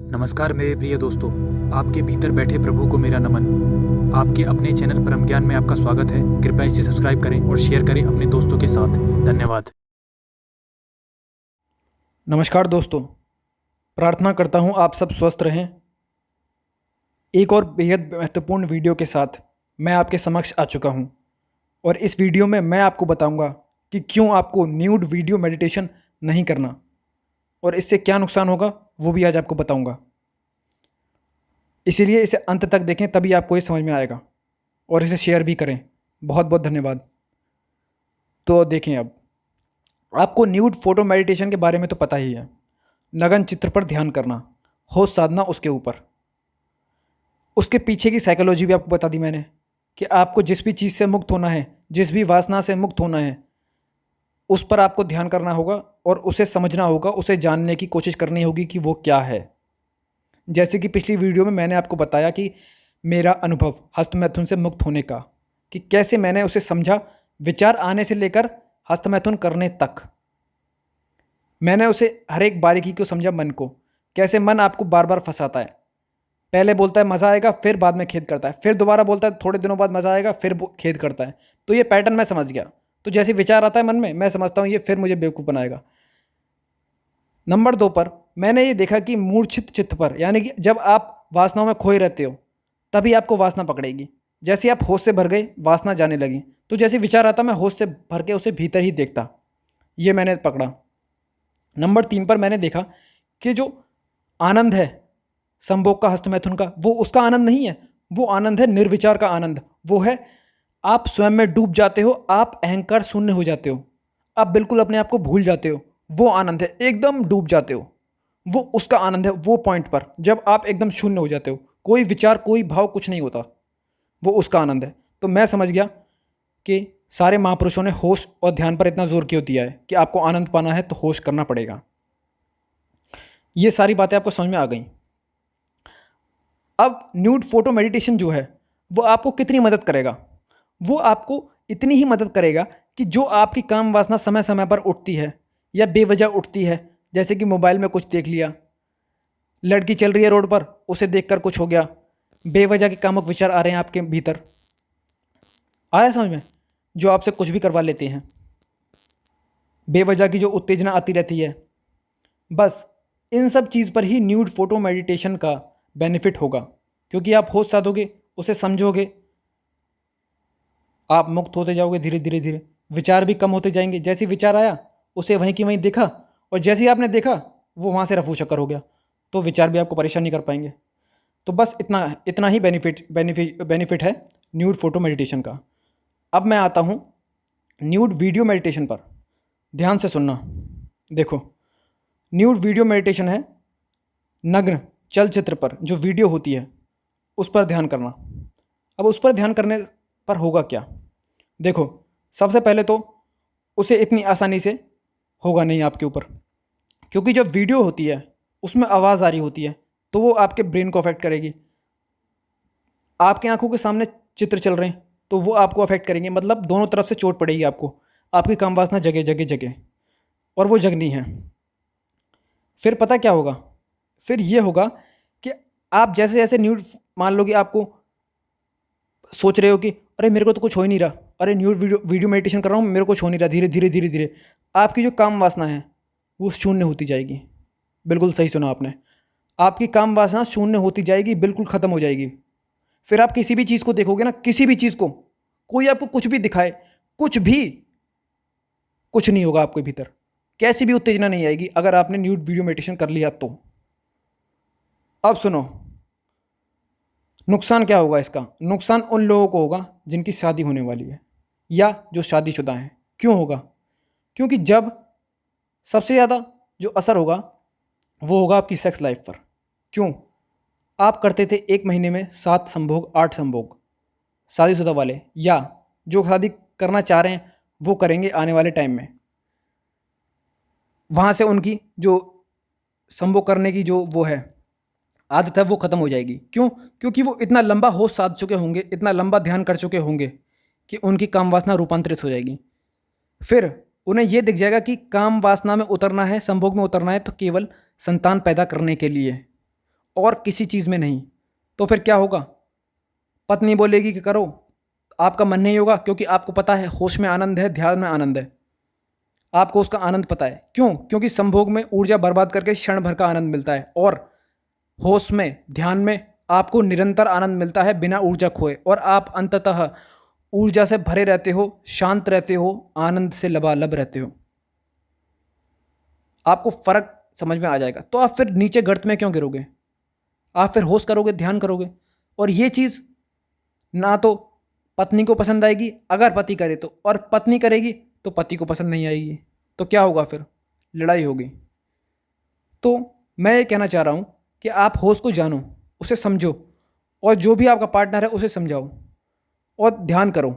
नमस्कार मेरे प्रिय दोस्तों, आपके भीतर बैठे प्रभु को मेरा नमन। आपके अपने चैनल परम ज्ञान में आपका स्वागत है। कृपया इसे सब्सक्राइब करें और शेयर करें अपने दोस्तों के साथ। धन्यवाद। नमस्कार दोस्तों, प्रार्थना करता हूँ आप सब स्वस्थ रहें। एक और बेहद महत्वपूर्ण वीडियो के साथ मैं आपके समक्ष आ चुका हूँ और इस वीडियो में मैं आपको बताऊँगा कि क्यों आपको न्यूड वीडियो मेडिटेशन नहीं करना और इससे क्या नुकसान होगा वो भी आज आपको बताऊँगा। इसीलिए इसे अंत तक देखें, तभी आपको ये समझ में आएगा और इसे शेयर भी करें। बहुत बहुत धन्यवाद। तो देखें, अब आपको न्यूड फोटो मेडिटेशन के बारे में तो पता ही है। नगन चित्र पर ध्यान करना, होश साधना उसके ऊपर। उसके पीछे की साइकोलॉजी भी आपको बता दी मैंने कि आपको जिस भी चीज़ से मुक्त होना है, जिस भी वासना से मुक्त होना है, उस पर आपको ध्यान करना होगा और उसे समझना होगा, उसे जानने की कोशिश करनी होगी कि वो क्या है। जैसे कि पिछली वीडियो में मैंने आपको बताया कि मेरा अनुभव हस्तमैथुन से मुक्त होने का, कि कैसे मैंने उसे समझा, विचार आने से लेकर हस्तमैथुन करने तक मैंने उसे हर एक बारीकी को समझा। मन को, कैसे मन आपको बार बार फंसाता है। पहले बोलता है मज़ा आएगा, फिर बाद में खेद करता है, फिर दोबारा बोलता है थोड़े दिनों बाद मज़ा आएगा, फिर खेद करता है। तो ये पैटर्न मैं समझ गया। तो जैसे विचार आता है मन में, मैं समझता हूँ ये फिर मुझे बेवकूफ़ बनाएगा। नंबर 2 पर मैंने ये देखा कि मूर्छित चित्त पर, यानी कि जब आप वासनाओं में खोए रहते हो तभी आपको वासना पकड़ेगी। जैसे आप होश से भर गए, वासना जाने लगी, तो जैसे विचार आता मैं होश से भर के उसे भीतर ही देखता। ये मैंने पकड़ा। नंबर 3 पर मैंने देखा कि जो आनंद है संभोग का, हस्तमैथुन का, वो उसका आनंद नहीं है। वो आनंद है निर्विचार का आनंद। वो है आप स्वयं में डूब जाते हो, आप अहंकार शून्य हो जाते हो, आप बिल्कुल अपने आप को भूल जाते हो। वो आनंद है, एकदम डूब जाते हो। वो उसका आनंद है, वो पॉइंट पर जब आप एकदम शून्य हो जाते हो, कोई विचार, कोई भाव, कुछ नहीं होता, वो उसका आनंद है। तो मैं समझ गया कि सारे महापुरुषों ने होश और ध्यान पर इतना जोर क्यों दिया है कि आपको आनंद पाना है तो होश करना पड़ेगा। ये सारी बातें आपको समझ में आ गई। अब न्यूड फोटो मेडिटेशन जो है वो आपको कितनी मदद करेगा? वो आपको इतनी ही मदद करेगा कि जो आपकी काम वासना समय समय पर उठती है या बेवजह उठती है, जैसे कि मोबाइल में कुछ देख लिया, लड़की चल रही है रोड पर, उसे देखकर कुछ हो गया, बेवजह के कामुक विचार आ रहे हैं आपके भीतर, आ रहा है समझ में? जो आपसे कुछ भी करवा लेते हैं, बेवजह की जो उत्तेजना आती रहती है, बस इन सब चीज़ पर ही न्यूड फोटो मेडिटेशन का बेनिफिट होगा। क्योंकि आप होश साधोगे, उसे समझोगे, आप मुक्त होते जाओगे धीरे धीरे धीरे। विचार भी कम होते जाएंगे। जैसे ही विचार आया उसे वहीं की वहीं देखा, और जैसे ही आपने देखा वो वहाँ से रफू चक्कर हो गया, तो विचार भी आपको परेशान नहीं कर पाएंगे। तो बस इतना इतना ही बेनिफिट है न्यूड फोटो मेडिटेशन का। अब मैं आता हूँ न्यूड वीडियो मेडिटेशन पर। ध्यान से सुनना। देखो, न्यूड वीडियो मेडिटेशन है नग्न चलचित्र पर जो वीडियो होती है उस पर ध्यान करना। अब उस पर ध्यान करने पर होगा क्या? देखो, सबसे पहले तो उसे इतनी आसानी से होगा नहीं आपके ऊपर, क्योंकि जब वीडियो होती है उसमें आवाज़ आ रही होती है, तो वो आपके ब्रेन को अफेक्ट करेगी। आपकी आंखों के सामने चित्र चल रहे हैं तो वो आपको अफेक्ट करेंगे, मतलब दोनों तरफ से चोट पड़ेगी आपको। आपकी काम वासना जगह जगह जगह, और वो जगनी है। फिर पता क्या होगा? फिर ये होगा कि आप जैसे जैसे न्यूड, मान लो कि आपको सोच रहे हो कि अरे मेरे को तो कुछ हो ही नहीं रहा, अरे न्यूड वीडियो मेडिटेशन कर रहा हूँ, मेरे को कुछ हो नहीं रहा, धीरे धीरे धीरे धीरे आपकी जो काम वासना है वो शून्य होती जाएगी। बिल्कुल सही सुना आपने। आपकी काम वासना शून्य होती जाएगी, बिल्कुल ख़त्म हो जाएगी। फिर आप किसी भी चीज़ को देखोगे ना, किसी भी चीज़ को, कोई आपको कुछ भी दिखाए, कुछ भी, कुछ नहीं होगा आपके भीतर। कैसी भी उत्तेजना नहीं आएगी अगर आपने न्यूड वीडियो मेडिटेशन कर लिया तो। अब सुनो, नुकसान क्या होगा इसका? नुकसान उन लोगों को होगा जिनकी शादी होने वाली है या जो शादीशुदा हैं। क्यों होगा? क्योंकि जब सबसे ज़्यादा जो असर होगा वो होगा आपकी सेक्स लाइफ पर। क्यों? आप करते थे 1 महीने में 7 संभोग, 8 संभोग, शादीशुदा वाले या जो शादी करना चाह रहे हैं वो करेंगे आने वाले टाइम में। वहाँ से उनकी जो संभोग करने की जो वो है आदत है वो ख़त्म हो जाएगी। क्यों? क्योंकि वो इतना लंबा होश साध चुके होंगे, इतना लंबा ध्यान कर चुके होंगे कि उनकी काम वासना रूपांतरित हो जाएगी। फिर उन्हें ये दिख जाएगा कि काम वासना में उतरना है, संभोग में उतरना है तो केवल संतान पैदा करने के लिए, और किसी चीज़ में नहीं। तो फिर क्या होगा? पत्नी बोलेगी कि करो, आपका मन नहीं होगा, क्योंकि आपको पता है होश में आनंद है, ध्यान में आनंद है। आपको उसका आनंद पता है। क्यों? क्योंकि संभोग में ऊर्जा बर्बाद करके क्षण भर का आनंद मिलता है, और होश में, ध्यान में आपको निरंतर आनंद मिलता है बिना ऊर्जा खोए, और आप अंततः ऊर्जा से भरे रहते हो, शांत रहते हो, आनंद से लबालब रहते हो। आपको फर्क समझ में आ जाएगा। तो आप फिर नीचे गर्त में क्यों गिरोगे? आप फिर होश करोगे, ध्यान करोगे। और ये चीज़ ना तो पत्नी को पसंद आएगी अगर पति करे तो, और पत्नी करेगी तो पति को पसंद नहीं आएगी। तो क्या होगा फिर? लड़ाई होगी। तो मैं ये कहना चाह रहा हूँ कि आप होश को जानो, उसे समझो, और जो भी आपका पार्टनर है उसे समझाओ और ध्यान करो,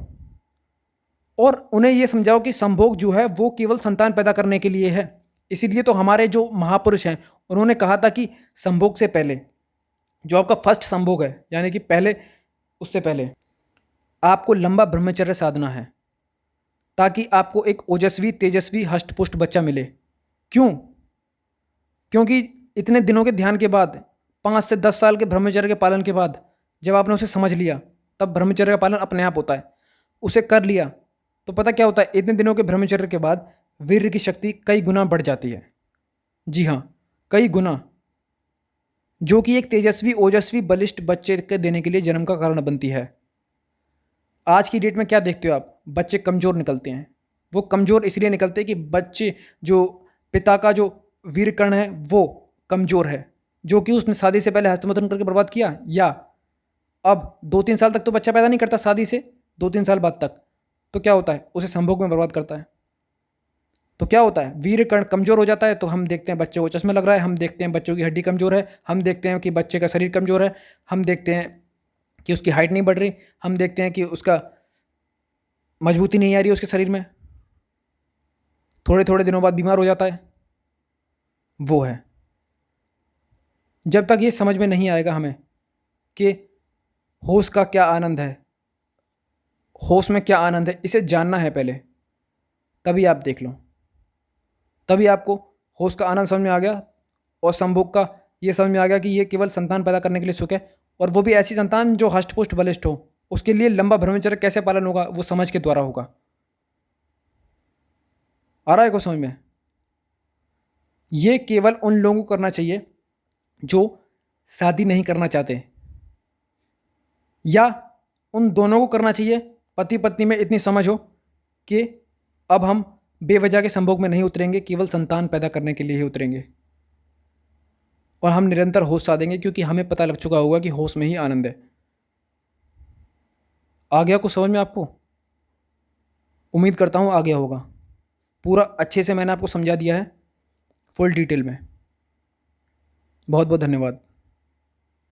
और उन्हें ये समझाओ कि संभोग जो है वो केवल संतान पैदा करने के लिए है। इसीलिए तो हमारे जो महापुरुष हैं उन्होंने कहा था कि संभोग से पहले, जो आपका फर्स्ट संभोग है, यानी कि पहले, उससे पहले आपको लंबा ब्रह्मचर्य साधना है, ताकि आपको एक ओजस्वी, तेजस्वी, हष्टपुष्ट बच्चा मिले। क्यों? क्योंकि इतने दिनों के ध्यान के बाद, 5 से 10 साल के ब्रह्मचर्य के पालन के बाद, जब आपने उसे समझ लिया, तब ब्रह्मचर्य का पालन अपने आप होता है। उसे कर लिया तो पता क्या होता है? इतने दिनों के ब्रह्मचर्य के बाद वीर्य की शक्ति कई गुना बढ़ जाती है। जी हाँ, कई गुना, जो कि एक तेजस्वी, ओजस्वी, बलिष्ठ बच्चे के देने के लिए जन्म का कारण बनती है। आज की डेट में क्या देखते हो आप? बच्चे कमज़ोर निकलते हैं। वो कमज़ोर इसलिए निकलते हैं कि बच्चे, जो पिता का जो वीर्य कण है वो कमज़ोर है, जो कि उसने शादी से पहले हस्तमैथुन करके बर्बाद किया, या अब 2-3 साल तक तो बच्चा पैदा नहीं करता, शादी से 2-3 साल बाद तक। तो क्या होता है? उसे संभोग में बर्बाद करता है। तो क्या होता है? वीर्य कण कमज़ोर हो जाता है, तो हम देखते हैं बच्चे को चश्मे लग रहा है, हम देखते हैं बच्चों की हड्डी कमज़ोर है, हम देखते हैं कि बच्चे का शरीर कमज़ोर है, हम देखते हैं कि उसकी हाइट नहीं बढ़ रही, हम देखते हैं कि उसका मजबूती नहीं आ रही है उसके शरीर में, थोड़े थोड़े दिनों बाद बीमार हो जाता है। वो है, जब तक ये समझ में नहीं आएगा हमें कि होश का क्या आनंद है, होश में क्या आनंद है, इसे जानना है पहले, तभी आप देख लो। तभी आपको होश का आनंद समझ में आ गया, और संभोग का ये समझ में आ गया कि ये केवल संतान पैदा करने के लिए सुख है, और वो भी ऐसी संतान जो हष्टपुष्ट बलिष्ठ हो। उसके लिए लंबा ब्रह्मचर्य कैसे पालन होगा, वो समझ के द्वारा होगा। आ रहा है को समझ में? ये केवल उन लोगों को करना चाहिए जो शादी नहीं करना चाहते, या उन दोनों को करना चाहिए, पति पत्नी में इतनी समझ हो कि अब हम बेवजह के संभोग में नहीं उतरेंगे, केवल संतान पैदा करने के लिए ही उतरेंगे, और हम निरंतर होश साधेंगे, क्योंकि हमें पता लग चुका होगा कि होश में ही आनंद है। आ गया कुछ समझ में आपको? उम्मीद करता हूँ आ गया होगा। पूरा अच्छे से मैंने आपको समझा दिया है, फुल डिटेल में। बहुत बहुत धन्यवाद।